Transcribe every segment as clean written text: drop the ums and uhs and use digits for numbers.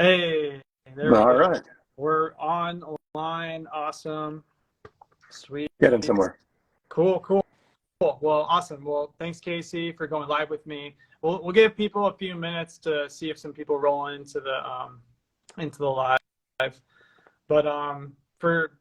Hey, there we All go. right. We're online. Awesome. Sweet. Getting somewhere. Cool, cool. Well, awesome. Well, thanks, Casey, for going live with me. We'll give people a few minutes to see if some people roll into the live. But for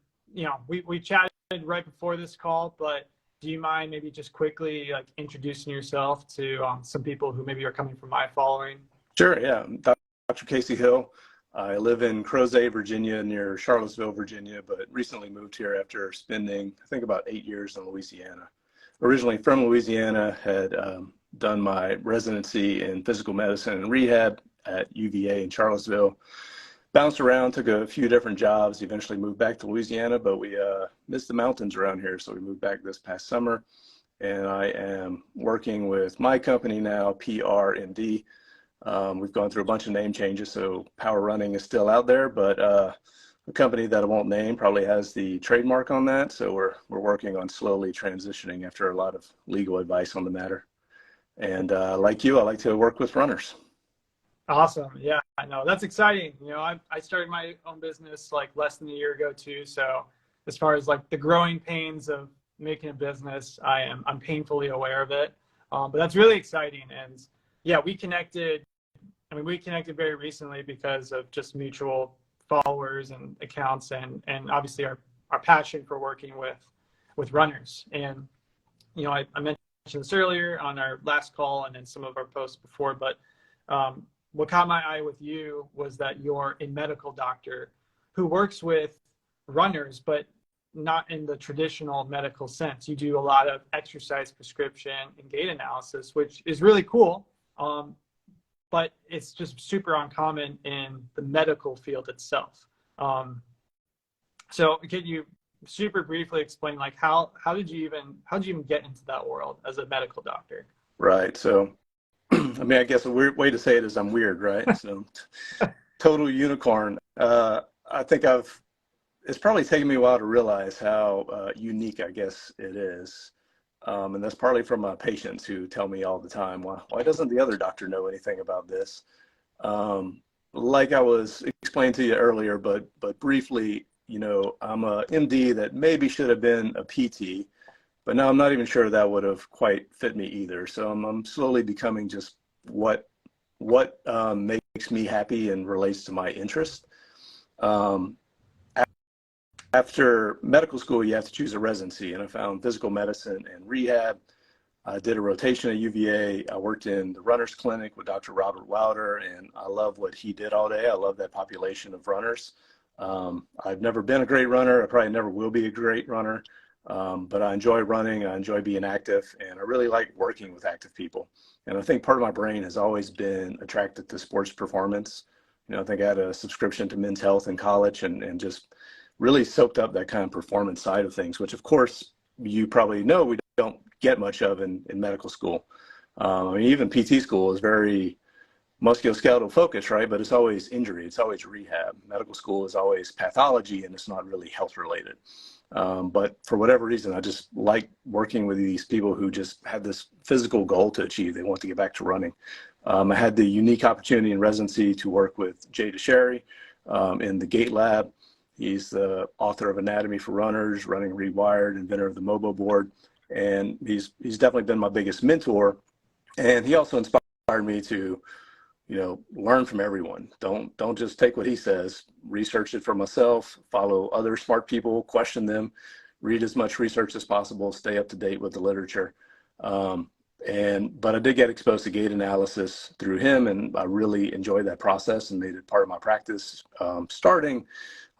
we chatted right before this call, but do you mind maybe just quickly like introducing yourself to some people who maybe are coming from my following? Sure, yeah. I'm Dr. Casey Hill. I live in Crozet, Virginia, near Charlottesville, Virginia, but recently moved here after spending, I think, about 8 years in Louisiana. Originally from Louisiana, had done my residency in physical medicine and rehab at UVA in Charlottesville. Bounced around, took a few different jobs, eventually moved back to Louisiana, but we missed the mountains around here, so we moved back this past summer. And I am working with my company now, PRMD. We've gone through a bunch of name changes, so Power Running is still out there, but a company that I won't name probably has the trademark on that. So we're working on slowly transitioning after a lot of legal advice on the matter. And like you, I like to work with runners. Awesome. Yeah, I know. That's exciting. I started my own business like less than a year ago too. So as far as like the growing pains of making a business, I'm painfully aware of it. But that's really exciting. And yeah, we connected. I mean, we connected very recently because of just mutual followers and accounts and obviously our passion for working with runners. And, I mentioned this earlier on our last call and then some of our posts before, but what caught my eye with you was that you're a medical doctor who works with runners, but not in the traditional medical sense. You do a lot of exercise prescription and gait analysis, which is really cool. But it's just super uncommon in the medical field itself. So can you super briefly explain like how did you even get into that world as a medical doctor? Right. So, I mean, I guess a weird way to say it is I'm weird, right? So, total unicorn. I think it's probably taken me a while to realize how unique, I guess, it is. And that's partly from my patients who tell me all the time, why doesn't the other doctor know anything about this? Like I was explaining to you earlier, but briefly, I'm a MD that maybe should have been a PT, but now I'm not even sure that would have quite fit me either. So I'm slowly becoming just what makes me happy and relates to my interest. After medical school, you have to choose a residency, and I found physical medicine and rehab. I did a rotation at UVA. I worked in the runners clinic with Dr. Robert Wilder, and I love what he did all day. I love that population of runners. I've never been a great runner. I probably never will be a great runner, but I enjoy running. I enjoy being active, and I really like working with active people. And I think part of my brain has always been attracted to sports performance. I think I had a subscription to Men's Health in college and just really soaked up that kind of performance side of things, which of course you probably know we don't get much of in medical school. I mean, even PT school is very musculoskeletal focused, right? But it's always injury, it's always rehab. Medical school is always pathology and it's not really health related. But for whatever reason, I just like working with these people who just had this physical goal to achieve. They want to get back to running. I had the unique opportunity in residency to work with Jay DeSherry in the Gait Lab. He's the author of Anatomy for Runners, Running Rewired, inventor of the Mobo board, and he's definitely been my biggest mentor. And he also inspired me to, learn from everyone. Don't just take what he says. Research it for myself. Follow other smart people. Question them. Read as much research as possible. Stay up to date with the literature. But I did get exposed to gait analysis through him, and I really enjoyed that process and made it part of my practice. Starting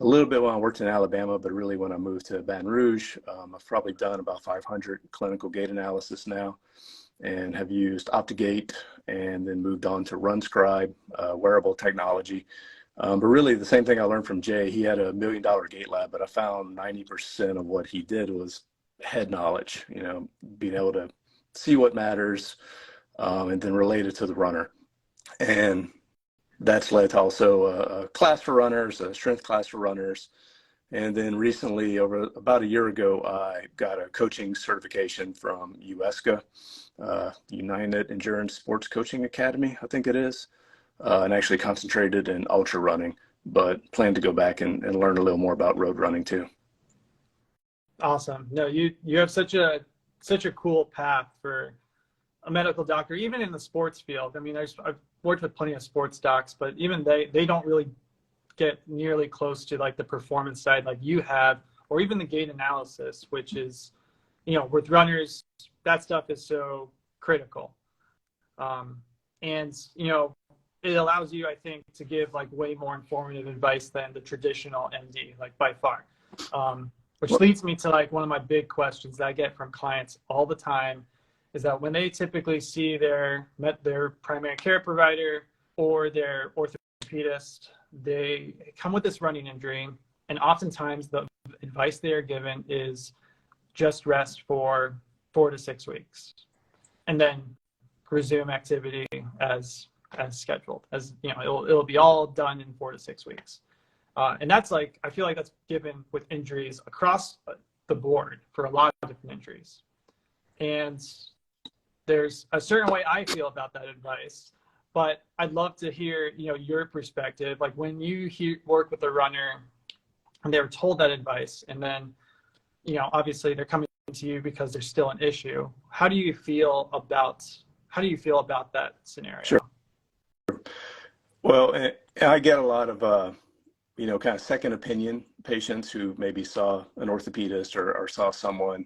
a little bit when I worked in Alabama, but really when I moved to Baton Rouge, I've probably done about 500 clinical gait analysis now, and have used OptiGate, and then moved on to RunScribe, wearable technology. But really the same thing I learned from Jay. He had $1 million gait lab, but I found 90% of what he did was head knowledge, being able to see what matters, and then relate it to the runner. And that's led to also a class for runners, a strength class for runners. And then recently, over about a year ago, I got a coaching certification from USCA, United Endurance Sports Coaching Academy, I think it is. and actually concentrated in ultra running, but plan to go back and learn a little more about road running too. Awesome. No, you have such a cool path for a medical doctor, even in the sports field. I mean, I've worked with plenty of sports docs, but even they don't really get nearly close to like the performance side like you have, or even the gait analysis, which is, with runners, that stuff is so critical. And it allows you, I think, to give like way more informative advice than the traditional MD, like by far. Which leads me to like one of my big questions that I get from clients all the time, is that when they typically see their primary care provider or their orthopedist, they come with this running injury, and oftentimes the advice they are given is just rest for 4 to 6 weeks, and then resume activity as scheduled. As it'll be all done in 4 to 6 weeks. And that's like, I feel like that's given with injuries across the board for a lot of different injuries. And there's a certain way I feel about that advice, but I'd love to hear, your perspective. Like when you work with a runner and they're told that advice, and then, obviously they're coming to you because there's still an issue. How do you feel about that scenario? Sure. Well, and I get a lot of, kind of second opinion patients who maybe saw an orthopedist or saw someone,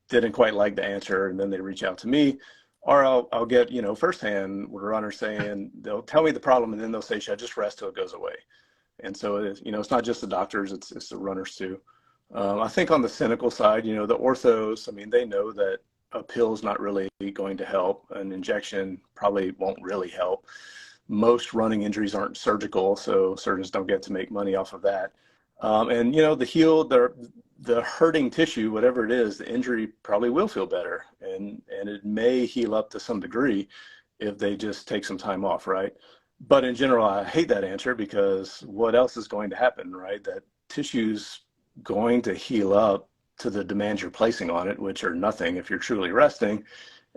didn't quite like the answer, and then they reach out to me. Or I'll get, firsthand runners saying, they'll tell me the problem, and then they'll say, should I just rest till it goes away? And so, it's not just the doctors, it's the runners too. I think on the cynical side, the orthos, I mean, they know that a pill is not really going to help. An injection probably won't really help. Most running injuries aren't surgical, so surgeons don't get to make money off of that. And the hurting tissue, whatever it is, the injury probably will feel better, and it may heal up to some degree if they just take some time off, right? But in general, I hate that answer, because what else is going to happen, right? That tissue's going to heal up to the demands you're placing on it, which are nothing if you're truly resting.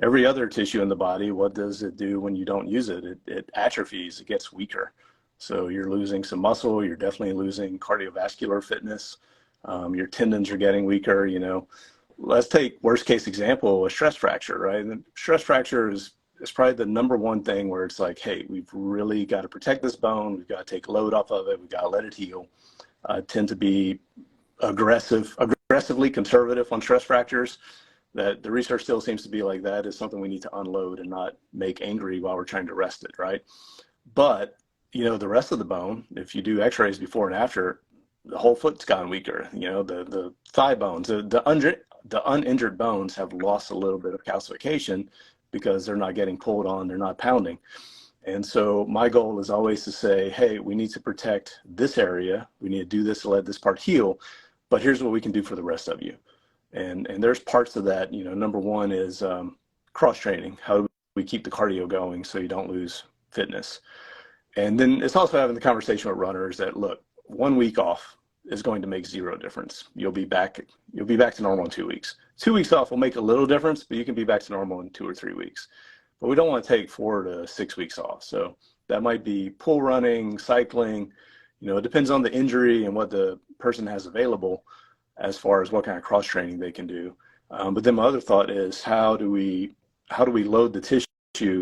Every other tissue in the body, what does it do when you don't use it? It atrophies, it gets weaker. So you're losing some muscle, you're definitely losing cardiovascular fitness. Your tendons are getting weaker. Let's take worst case example, a stress fracture, right? And stress fracture is probably the number one thing where it's like, hey, we've really got to protect this bone. We've got to take load off of it. We've got to let it heal. Tend to be aggressively conservative on stress fractures. That the research still seems to be like that is something we need to unload and not make angry while we're trying to rest it, right? But, the rest of the bone, if you do x-rays before and after, the whole foot's gotten weaker. The thigh bones, the uninjured bones have lost a little bit of calcification because they're not getting pulled on, they're not pounding. And so my goal is always to say, hey, we need to protect this area. We need to do this to let this part heal, but here's what we can do for the rest of you. And there's parts of that, number one is cross training. How do we keep the cardio going so you don't lose fitness? And then it's also having the conversation with runners that, look, 1 week off is going to make zero difference. You'll be back to normal in 2 weeks. 2 weeks off will make a little difference, but you can be back to normal in 2 or 3 weeks. But we don't want to take 4 to 6 weeks off. So that might be pool running, cycling. It depends on the injury and what the person has available as far as what kind of cross training they can do. But then my other thought is, how do we load the tissue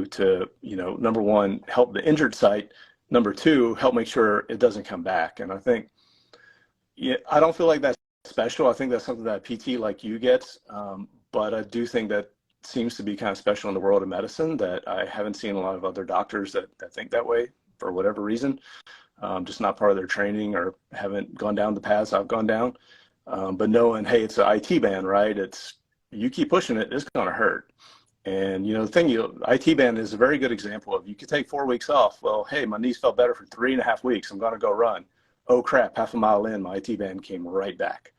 to, number one, help the injured site, number two, help make sure it doesn't come back. And I think, I don't feel like that's special. I think that's something that a PT like you gets. But I do think that seems to be kind of special in the world of medicine, that I haven't seen a lot of other doctors that think that way for whatever reason, just not part of their training or haven't gone down the paths I've gone down. But knowing, hey, it's an IT band, right? You keep pushing it, it's going to hurt. And, IT band is a very good example of, you could take 4 weeks off. Well, hey, my knees felt better for 3.5 weeks. I'm going to go run. Oh, crap, half a mile in, my IT band came right back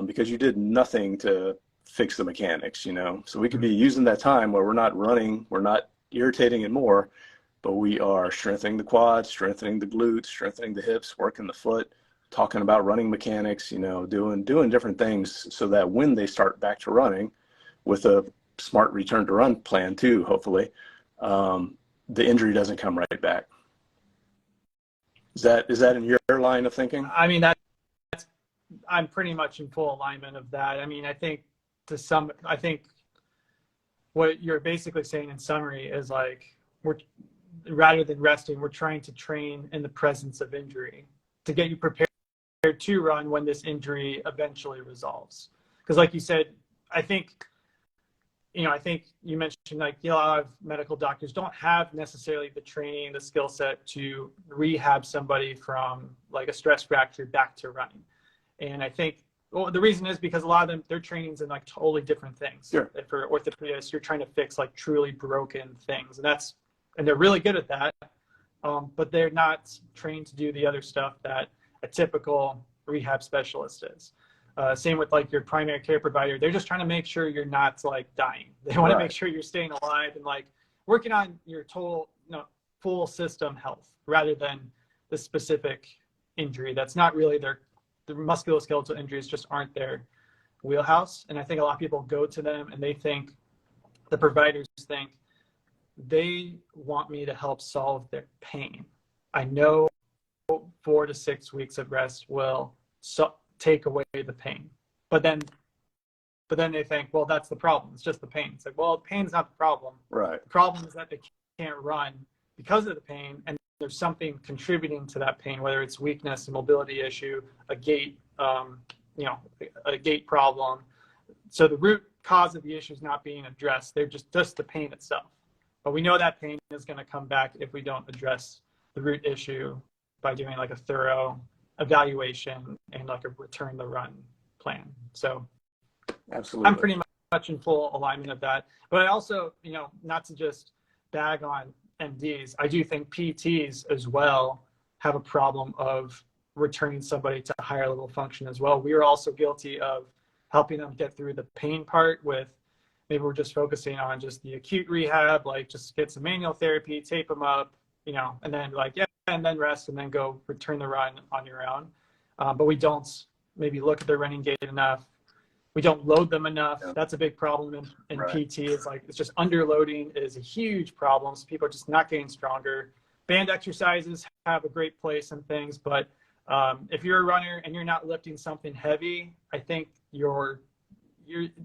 because you did nothing to fix the mechanics, So we could be using that time where we're not running, we're not irritating it more, but we are strengthening the quads, strengthening the glutes, strengthening the hips, working the foot, talking about running mechanics, doing different things so that when they start back to running with a smart return to run plan too, hopefully, the injury doesn't come right back. Is that in your line of thinking? I mean, I'm pretty much in full alignment of that. I mean, I think what you're basically saying in summary is like, rather than resting, we're trying to train in the presence of injury to get you prepared to run when this injury eventually resolves. Because like you said, I think you mentioned like, a lot of medical doctors don't have necessarily the training, the skill set to rehab somebody from like a stress fracture back to running. And I think, well, the reason is because a lot of them, their training's in like totally different things. Sure. For orthopedists, you're trying to fix like truly broken things, and they're really good at that. But they're not trained to do the other stuff that a typical rehab specialist is. Same with like your primary care provider. They're just trying to make sure you're not like dying. They want to make sure you're staying alive and like working on your total, full system health rather than the specific injury. That's not really the musculoskeletal injuries just aren't their wheelhouse. And I think a lot of people go to them and the providers think they want me to help solve their pain. I know 4 to 6 weeks of rest will take away the pain. But then they think, well, that's the problem. It's just the pain. It's like, well, the pain's not the problem. Right. The problem is that they can't run because of the pain, and there's something contributing to that pain, whether it's weakness, a mobility issue, a gait, a gait problem. So the root cause of the issue is not being addressed. They're just the pain itself. But we know that pain is going to come back if we don't address the root issue by doing like a thorough evaluation and like a return to run plan. So Absolutely. I'm pretty much in full alignment of that. But I also, not to just bag on MDs, I do think PTs as well have a problem of returning somebody to higher level function as well. We are also guilty of helping them get through the pain part with, maybe we're just focusing on just the acute rehab, like just get some manual therapy, tape them up, and then and then rest and then go return the run on your own. But we don't maybe look at their running gait enough. We don't load them enough. Yeah. That's a big problem in right. PT. It's just underloading is a huge problem. So people are just not getting stronger. Band exercises have a great place and things, but if you're a runner and you're not lifting something heavy, I think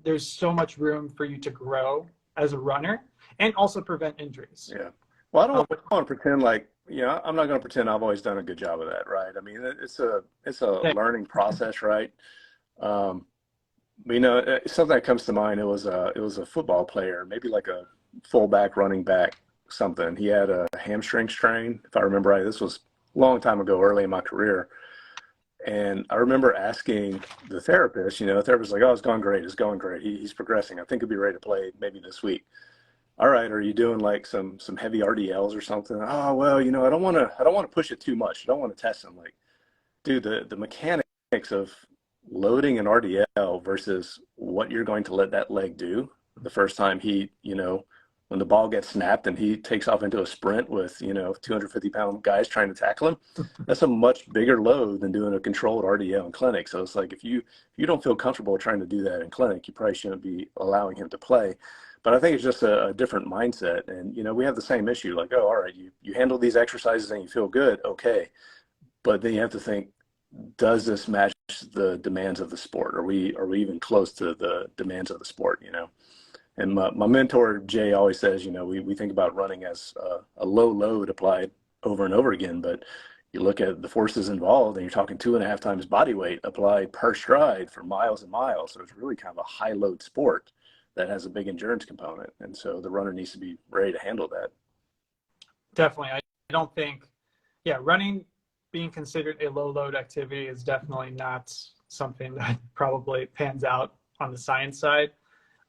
there's so much room for you to grow as a runner and also prevent injuries. Yeah. Well, I don't want to pretend like, I'm not going to pretend I've always done a good job of that, right? I mean, it's a learning process, right? Something that comes to mind, it was a football player, maybe like a fullback, running back, something. He had a hamstring strain, if I remember right. This was a long time ago, early in my career. And I remember asking the therapist, the therapist was like, oh, it's going great. It's going great. He's progressing. I think he'll be ready to play maybe this week. All right, are you doing like some heavy RDLs or something? Oh, well, I don't want to push it too much. I don't want to test him. Like, dude, the mechanics of loading an RDL versus what you're going to let that leg do the first time when the ball gets snapped and he takes off into a sprint with 250-pound guys trying to tackle him, that's a much bigger load than doing a controlled RDL in clinic. So it's like if you don't feel comfortable trying to do that in clinic, you probably shouldn't be allowing him to play. But I think it's just a different mindset. And, we have the same issue. Like, oh, all right, you handle these exercises and you feel good. Okay. But then you have to think, does this match the demands of the sport? Are we even close to the demands of the sport, And my mentor, Jay, always says, we think about running as a low load applied over and over again. But you look at the forces involved and you're talking 2.5 times body weight applied per stride for miles and miles. So it's really kind of a high load sport that has a big endurance component. And so the runner needs to be ready to handle that. Definitely. I don't think, running being considered a low load activity is definitely not something that probably pans out on the science side.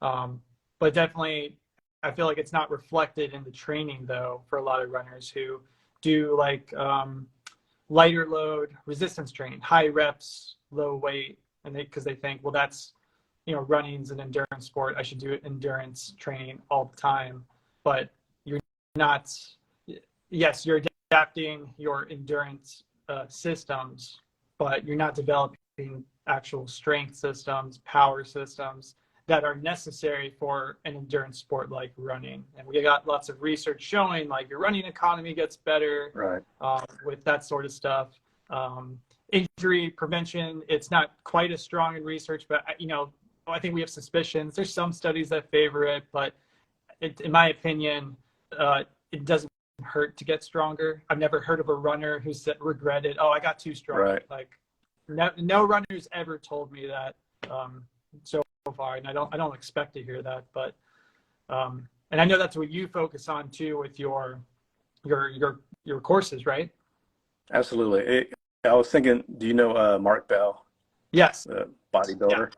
But definitely, I feel like it's not reflected in the training though, for a lot of runners who do like lighter load resistance training, high reps, low weight. And because they think, well, that's, running's an endurance sport. I should do endurance training all the time. But you're not, yes, you're adapting your endurance systems, but you're not developing actual strength systems, power systems, that are necessary for an endurance sport like running. And we got lots of research showing like your running economy gets better Right. with that sort of stuff. Injury prevention, it's not quite as strong in research, but I think we have suspicions. There's some studies that favor it, but in my opinion, it doesn't hurt to get stronger. I've never heard of a runner who's regretted, oh, I got too strong. Right. Like no runner's ever told me that so far, and I don't expect to hear that. But and I know that's what you focus on too with your courses, right? Absolutely. I was thinking, do you know Mark Bell, Yes. the bodybuilder?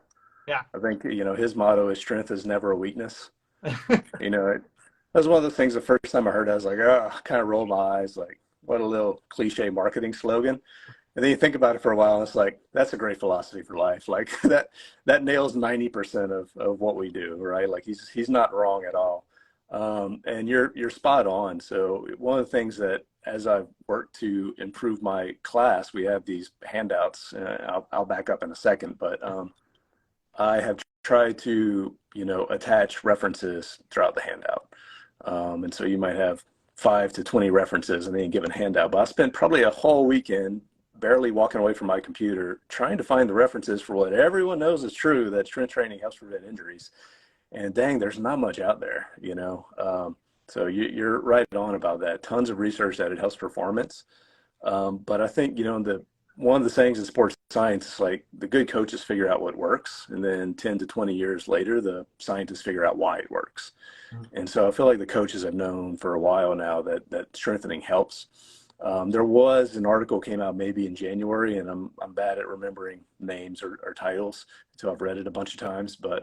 Yeah. I think, his motto is strength is never a weakness. That was one of the things the first time I heard, I was like, oh, kind of rolled my eyes, like, what a little cliche marketing slogan. And then you think about it for a while, and it's like, that's a great philosophy for life. Like that nails 90% of what we do, right? Like he's not wrong at all. And you're spot on. So one of the things that, as I've worked to improve my class, we have these handouts. I'll back up in a second, but I have tried to, attach references throughout the handout. And so you might have 5 to 20 references in any given handout. But I spent probably a whole weekend barely walking away from my computer trying to find the references for what everyone knows is true, that strength training helps prevent injuries. And dang, there's not much out there, So you're right on about that. Tons of research that it helps performance. But I think, one of the sayings in sports science is like the good coaches figure out what works. And then 10 to 20 years later, the scientists figure out why it works. And so I feel like the coaches have known for a while now that strengthening helps. There was an article came out maybe in January, and I'm bad at remembering names or titles, so I've read it a bunch of times, but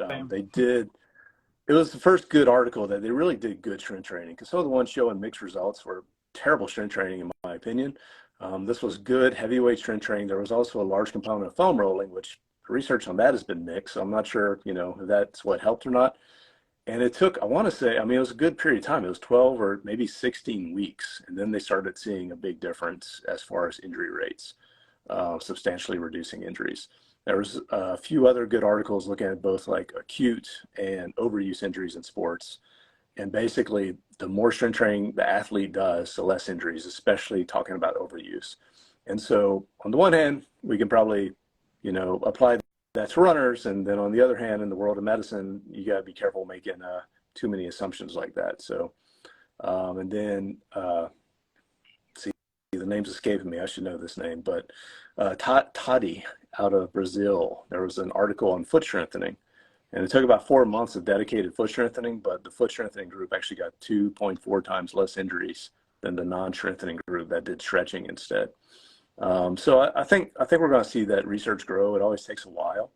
it was the first good article that they really did good strength training, because some of the ones showing mixed results were terrible strength training in my opinion. This was good heavyweight strength training. There was also a large component of foam rolling, which research on that has been mixed. So I'm not sure, if that's what helped or not. And it took, I want to say, it was a good period of time. It was 12 or maybe 16 weeks. And then they started seeing a big difference as far as injury rates, substantially reducing injuries. There was a few other good articles looking at both like acute and overuse injuries in sports. And basically, the more strength training the athlete does, the less injuries, especially talking about overuse. And so on the one hand, we can probably, apply that to runners. And then on the other hand, in the world of medicine, you got to be careful making too many assumptions like that. So, and then, see, the name's escaping me. I should know this name, but Tati out of Brazil, there was an article on foot strengthening. And it took about 4 months of dedicated foot strengthening, but the foot strengthening group actually got 2.4 times less injuries than the non-strengthening group that did stretching instead. So I think we're going to see that research grow. It always takes a while,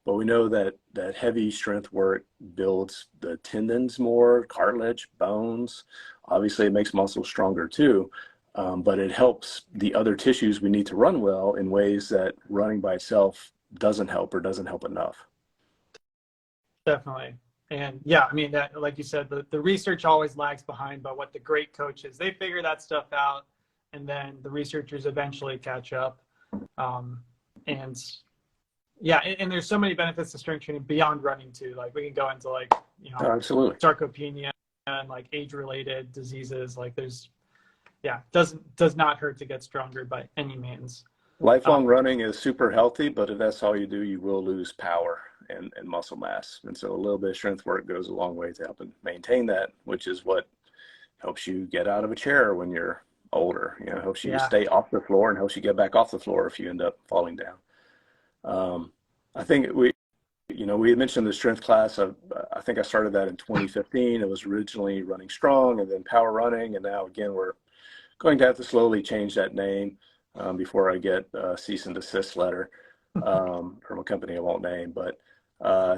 but we know that heavy strength work builds the tendons more, cartilage, bones. Obviously, it makes muscles stronger too, but it helps the other tissues we need to run well in ways that running by itself doesn't help or doesn't help enough. Definitely. And yeah, that, like you said, the research always lags behind, but what the great coaches, they figure that stuff out, and then the researchers eventually catch up. And yeah, and there's so many benefits to strength training beyond running too. Like we can go into absolutely, sarcopenia and like age-related diseases. Like does not hurt to get stronger by any means. Lifelong running is super healthy, but if that's all you do, you will lose power and muscle mass. And so a little bit of strength work goes a long way to help maintain that, which is what helps you get out of a chair when you're older. Helps you stay off the floor and helps you get back off the floor if you end up falling down. I think we had mentioned the strength class. I think I started that in 2015. It was originally Running Strong and then Power Running. And now, again, we're going to have to slowly change that name before I get a cease and desist letter from a company I won't name. But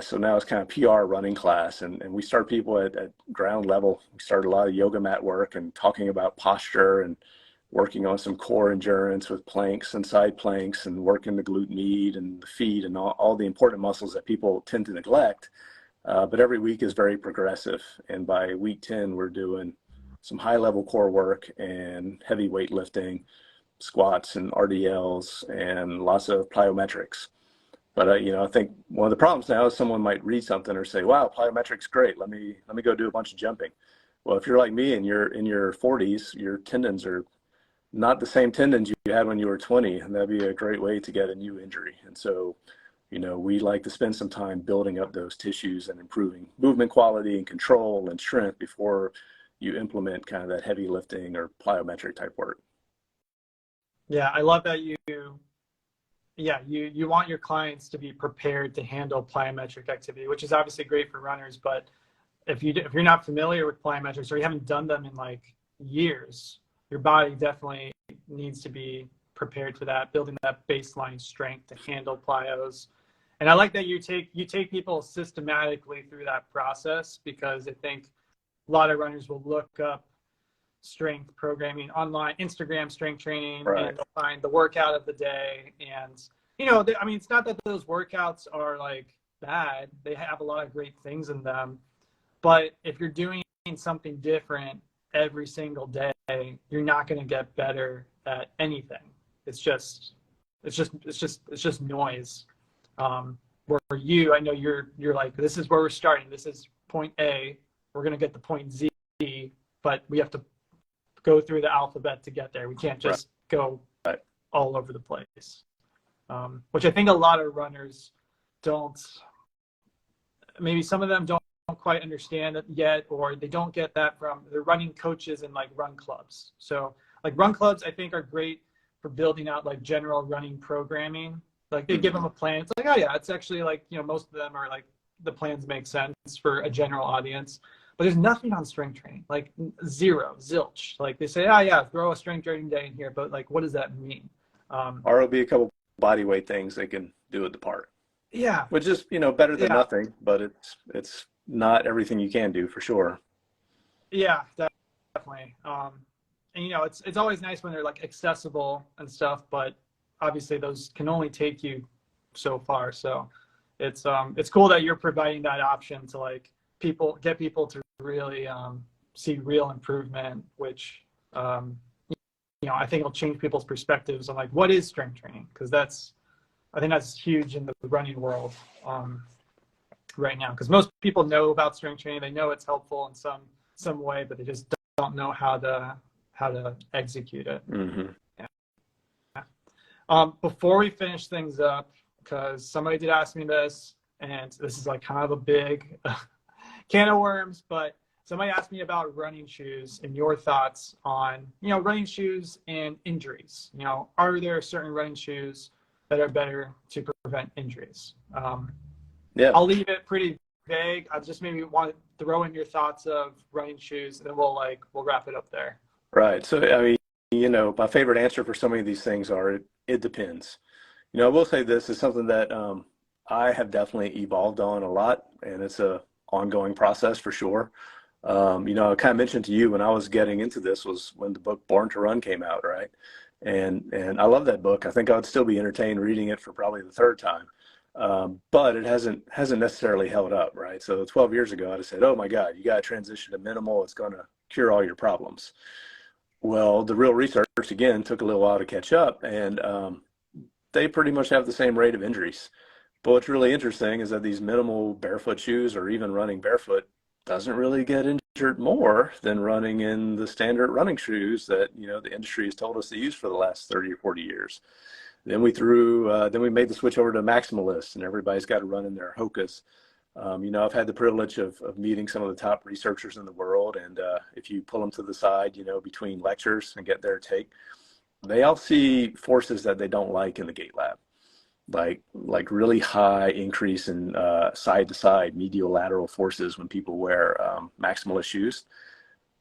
so now it's kind of PR running class. And we start people at ground level. We start a lot of yoga mat work and talking about posture and working on some core endurance with planks and side planks and working the glute med and the feet and all the important muscles that people tend to neglect. But every week is very progressive. And by week 10, we're doing some high level core work and heavy weightlifting, squats and RDLs and lots of plyometrics. But I think one of the problems now is someone might read something or say, "Wow, plyometric's great. Let me go do a bunch of jumping." Well, if you're like me and you're in your 40s, your tendons are not the same tendons you had when you were 20, and that'd be a great way to get a new injury. And so, we like to spend some time building up those tissues and improving movement quality and control and strength before you implement kind of that heavy lifting or plyometric type work. Yeah, I love that you want your clients to be prepared to handle plyometric activity, which is obviously great for runners. But if you're not familiar with plyometrics or you haven't done them in like years, your body definitely needs to be prepared for that, building that baseline strength to handle plyos. And I like that you take people systematically through that process, because I think a lot of runners will look up strength programming online, Instagram strength training, Right. and they'll find the workout of the day. And, I mean, it's not that those workouts are like bad. They have a lot of great things in them. But if you're doing something different every single day, you're not going to get better at anything. It's just noise. Where I know you're like, this is where we're starting. This is point A. We're going to get to point Z, but we have to go through the alphabet to get there. We can't just go all over the place, which I think a lot of runners don't. Maybe some of them don't quite understand it yet, or they don't get that from their running coaches and like run clubs. So like run clubs, I think, are great for building out like general running programming. Like they give them a plan. It's like, oh yeah, it's actually like, most of them are like, the plans make sense for a general audience. But there's nothing on strength training, like zero, zilch. Like they say, oh yeah, throw a strength training day in here, but like, what does that mean? Or it'll be a couple body weight things they can do at the park. Yeah. Which is, better than nothing, but it's not everything you can do for sure. Yeah, definitely. And it's always nice when they're like accessible and stuff, but obviously those can only take you so far. So it's cool that you're providing that option to like get people to really see real improvement, which I think it'll change people's perspectives on like what is strength training, because I think that's huge in the running world right now, because most people know about strength training. They know it's helpful in some way, but they just don't know how to execute it. Mm-hmm. Yeah. Before we finish things up, because somebody did ask me this, and this is like kind of a big can of worms, but somebody asked me about running shoes and your thoughts on, running shoes and injuries. Are there certain running shoes that are better to prevent injuries? Yeah. I'll leave it pretty vague. I just maybe want to throw in your thoughts of running shoes, and then we'll wrap it up there. Right. So, I mean, my favorite answer for so many of these things are, it depends. I will say this is something that I have definitely evolved on a lot, and it's a ongoing process for sure. I kind of mentioned to you when I was getting into this was when the book Born to Run came out, right? And I love that book. I think I would still be entertained reading it for probably the third time. But it hasn't necessarily held up, right? So 12 years ago, I'd have said, oh my God, you got to transition to minimal. It's going to cure all your problems. Well, the real research, again, took a little while to catch up, and they pretty much have the same rate of injuries. But what's really interesting is that these minimal barefoot shoes, or even running barefoot, doesn't really get injured more than running in the standard running shoes that, the industry has told us to use for the last 30 or 40 years. Then we made the switch over to maximalists, and everybody's got to run in their Hokas. I've had the privilege of meeting some of the top researchers in the world, and if you pull them to the side, between lectures and get their take, they all see forces that they don't like in the gait lab, like really high increase in side to side medial lateral forces when people wear maximalist shoes.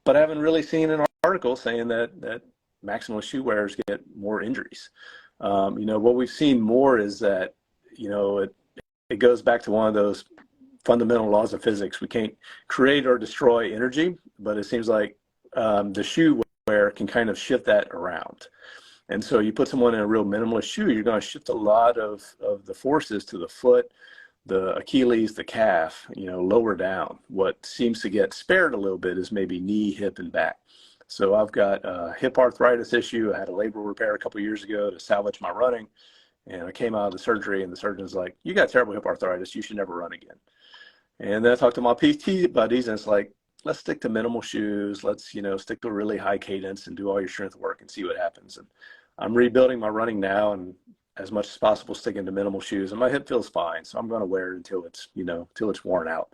But I haven't really seen an article saying that maximalist shoe wearers get more injuries. What we've seen more is that, it goes back to one of those fundamental laws of physics. We can't create or destroy energy, but it seems like the shoe wear can kind of shift that around. And so you put someone in a real minimalist shoe, you're going to shift a lot of the forces to the foot, the Achilles, the calf, lower down. What seems to get spared a little bit is maybe knee, hip, and back. So I've got a hip arthritis issue. I had a labral repair a couple of years ago to salvage my running. And I came out of the surgery and the surgeon's like, you got terrible hip arthritis. You should never run again. And then I talked to my PT buddies and it's like, let's stick to minimal shoes. Let's, stick to a really high cadence and do all your strength work and see what happens. And I'm rebuilding my running now and as much as possible sticking to minimal shoes, and my hip feels fine. So I'm going to wear it until it's, till it's worn out.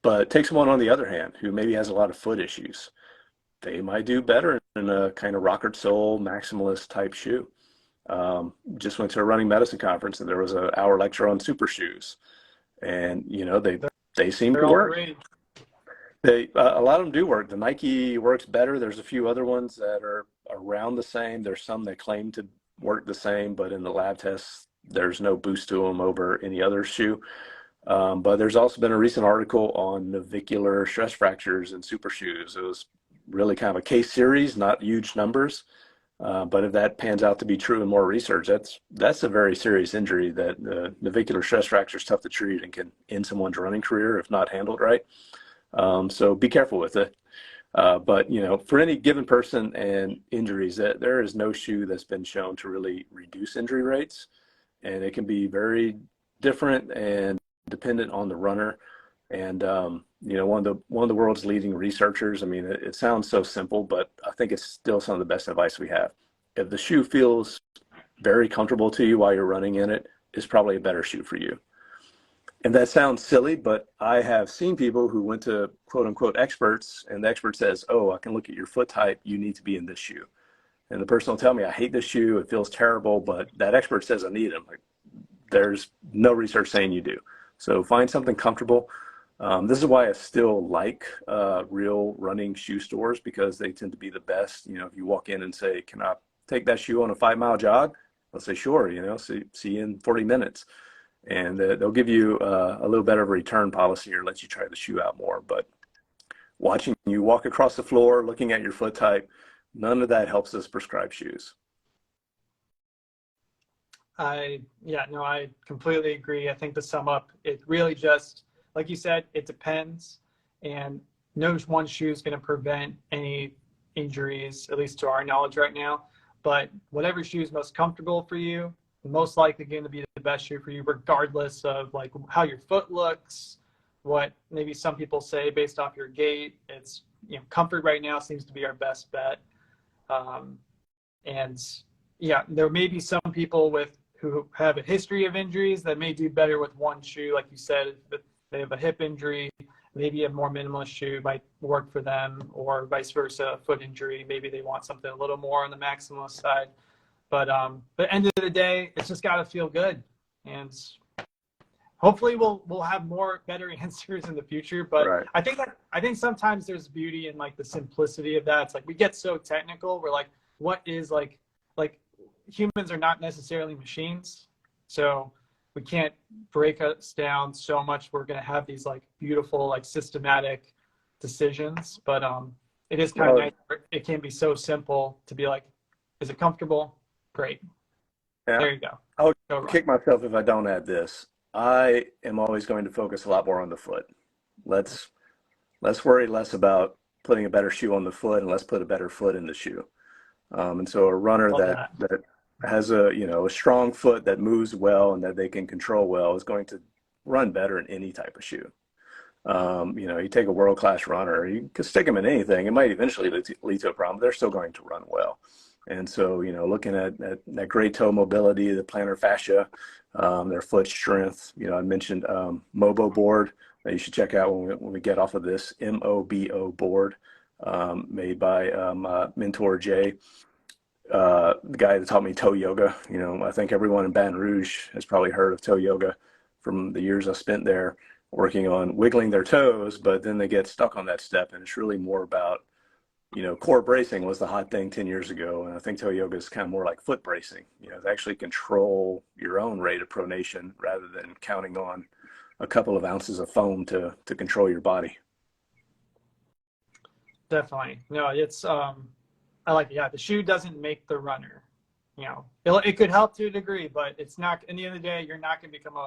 But take someone on the other hand, who maybe has a lot of foot issues. They might do better in a kind of rocket sole maximalist type shoe. Just went to a running medicine conference and there was an hour lecture on super shoes, and they seem to all work. great. A lot of them do work. The Nike works better. There's a few other ones that are around the same. There's some that claim to work the same, but in the lab tests, there's no boost to them over any other shoe. But there's also been a recent article on navicular stress fractures in super shoes. It was really kind of a case series, not huge numbers. But if that pans out to be true in more research, that's a very serious injury. That navicular stress fracture is tough to treat and can end someone's running career if not handled right. So be careful with it. But for any given person and injuries, there is no shoe that's been shown to really reduce injury rates, and it can be very different and dependent on the runner. And one of the world's leading researchers. I mean, it sounds so simple, but I think it's still some of the best advice we have. If the shoe feels very comfortable to you while you're running in it, it's probably a better shoe for you. And that sounds silly, but I have seen people who went to quote unquote experts, and the expert says, oh, I can look at your foot type. You need to be in this shoe. And the person will tell me, I hate this shoe. It feels terrible, but that expert says I need them. Like, there's no research saying you do. So find something comfortable. This is why I still like real running shoe stores, because they tend to be the best. If you walk in and say, can I take that shoe on a 5-mile jog? They'll say, sure, see you in 40 minutes. And they'll give you a little better of a return policy or let you try the shoe out more. But watching you walk across the floor, looking at your foot type, none of that helps us prescribe shoes. I completely agree. I think to sum up, it really just, like you said, it depends. And no one shoe is going to prevent any injuries, at least to our knowledge right now. But whatever shoe is most comfortable for you, most likely going to be the best shoe for you, regardless of like how your foot looks, what maybe some people say based off your gait. It's, comfort right now seems to be our best bet. And yeah, there may be some people who have a history of injuries that may do better with one shoe. Like you said, if they have a hip injury, maybe a more minimalist shoe might work for them, or vice versa, foot injury, maybe they want something a little more on the maximalist side. But at the end of the day, it's just got to feel good. And hopefully we'll have better answers in the future. But right. I think sometimes there's beauty in like the simplicity of that. It's like we get so technical. We're like, what is like humans are not necessarily machines. So we can't break us down so much. We're going to have these like beautiful, like systematic decisions. But it is kind of nice. It can be so simple to be like, is it comfortable? Great. Yeah. There you go. I'll kick myself if I don't add this. I am always going to focus a lot more on the foot. Let's worry less about putting a better shoe on the foot, and let's put a better foot in the shoe. And so a runner that has a strong foot that moves well and that they can control well is going to run better in any type of shoe. You take a world-class runner, you can stick them in anything. It might eventually lead to a problem, but they're still going to run well. And so, looking at that great toe mobility, the plantar fascia, their foot strength, I mentioned Mobo board that you should check out when we get off of this, MOBO board, made by Mentor Jay, the guy that taught me toe yoga. I think everyone in Baton Rouge has probably heard of toe yoga from the years I spent there working on wiggling their toes, but then they get stuck on that step, and it's really more about core bracing was the hot thing 10 years ago. And I think toe yoga is kind of more like foot bracing, to actually control your own rate of pronation rather than counting on a couple of ounces of foam to control your body. Definitely. No, it's, I like it. Yeah. The shoe doesn't make the runner, it could help to a degree, but it's not, at the end of the day, you're not going to become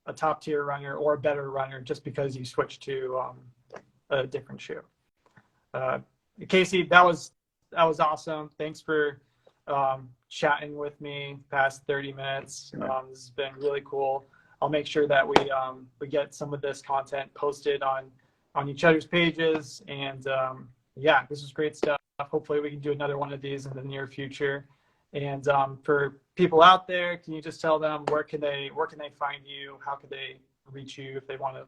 a top tier runner or a better runner just because you switch to a different shoe. Casey, that was awesome. Thanks for chatting with me past 30 minutes. Yeah. This has been really cool. I'll make sure that we get some of this content posted on each other's pages. And yeah, this is great stuff. Hopefully we can do another one of these in the near future. And for people out there, can you just tell them where can they find you? How can they reach you if they want to,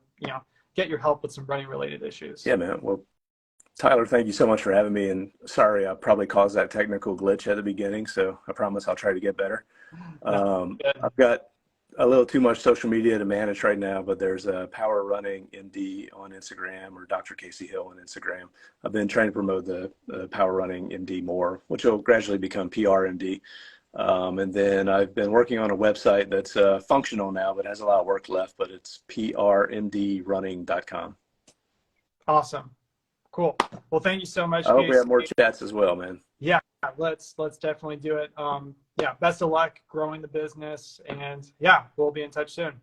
get your help with some running related issues? Yeah, man. Well, Tyler, thank you so much for having me. And sorry, I probably caused that technical glitch at the beginning. So I promise I'll try to get better. No, I've got a little too much social media to manage right now, but there's a Power Running MD on Instagram, or Dr. Casey Hill on Instagram. I've been trying to promote the Power Running MD more, which will gradually become PRMD. And then I've been working on a website that's functional now, but has a lot of work left, but it's prmdrunning.com. Awesome. Cool. Well, thank you so much, I hope we Casey. have more chats as well, man. Yeah, let's definitely do it. Yeah, best of luck growing the business, and yeah, we'll be in touch soon.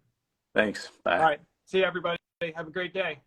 Thanks. Bye. All right. See you, everybody. Have a great day.